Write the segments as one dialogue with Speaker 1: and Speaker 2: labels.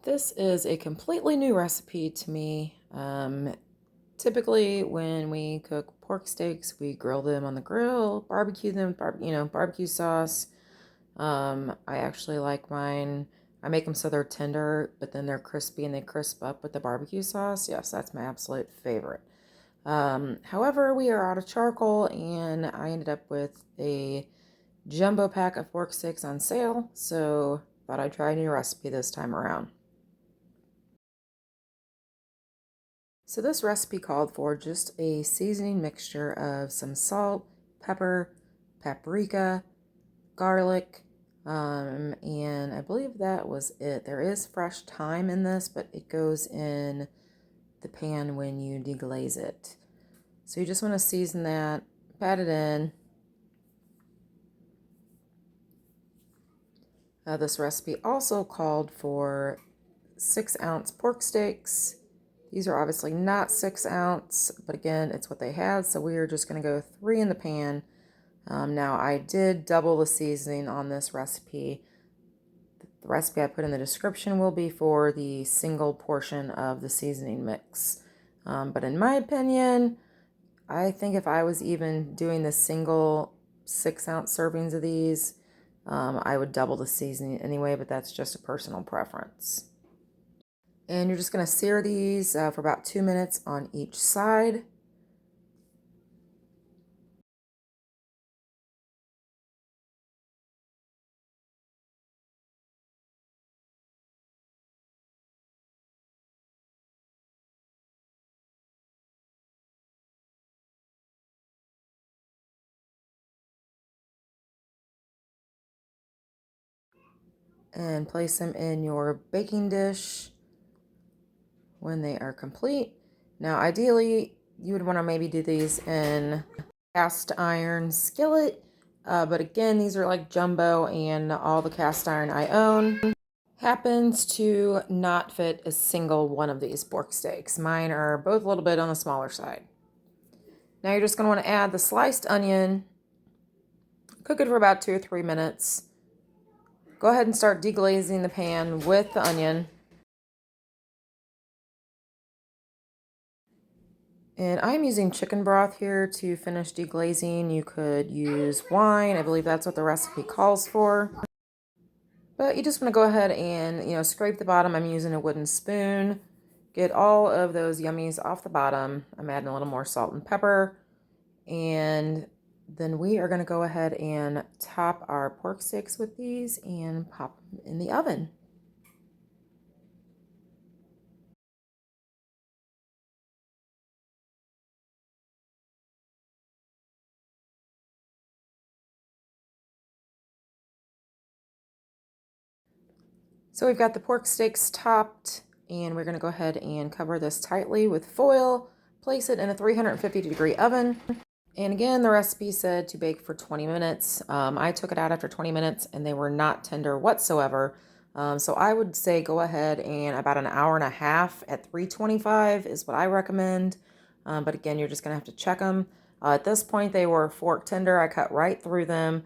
Speaker 1: This is a completely new recipe to me. Typically, when we cook pork steaks, we grill them on the grill, barbecue them, barbecue sauce. I actually like mine. I make them so they're tender, but then they're crispy and they crisp up with the barbecue sauce. Yes, that's my absolute favorite. However, we are out of charcoal, and I ended up with a jumbo pack of pork steaks on sale, so thought I'd try a new recipe this time around. So this recipe called for just a seasoning mixture of some salt, pepper, paprika, garlic, and I believe that was it. There is fresh thyme in this, but it goes in the pan when you deglaze it. So you just want to season that, pat it in. This recipe also called for 6-ounce pork steaks. These are obviously not 6-ounce, but again, it's what they had, so we are just going to go 3 in the pan. Now, I did double the seasoning on this recipe. The recipe I put in the description will be for the single portion of the seasoning mix. But in my opinion, I think if I was even doing the single 6-ounce servings of these, I would double the seasoning anyway, but that's just a personal preference. And you're just going to sear these for about 2 minutes on each side. And place them in your baking dish when they are complete. Now, ideally, you would want to maybe do these in cast iron skillet, but again, these are like jumbo, and all the cast iron I own happens to not fit a single one of these pork steaks. Mine are both a little bit on the smaller side. Now you're just going to want to add the sliced onion, cook it for about 2 or 3 minutes. Go ahead and start deglazing the pan with the onion. And I'm using chicken broth here to finish deglazing. You could use wine. I believe that's what the recipe calls for. But you just want to go ahead and, scrape the bottom. I'm using a wooden spoon. Get all of those yummies off the bottom. I'm adding a little more salt and pepper. And then we are going to go ahead and top our pork sticks with these and pop them in the oven. So we've got the pork steaks topped, and we're going to go ahead and cover this tightly with foil. Place it in a 350-degree oven. And again, the recipe said to bake for 20 minutes. I took it out after 20 minutes and they were not tender whatsoever. So I would say go ahead and about an hour and a half at 325 is what I recommend. But again, you're just going to have to check them. At this point, they were fork tender. I cut right through them.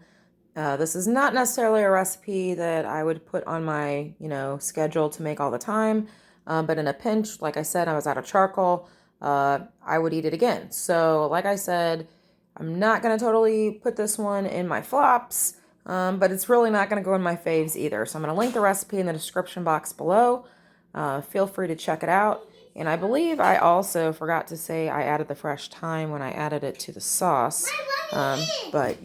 Speaker 1: This is not necessarily a recipe that I would put on my, schedule to make all the time. But in a pinch, like I said, I was out of charcoal. I would eat it again. So, like I said, I'm not going to totally put this one in my flops, but it's really not going to go in my faves either. So I'm going to link the recipe in the description box below. Feel free to check it out. And I believe I also forgot to say I added the fresh thyme when I added it to the sauce. But.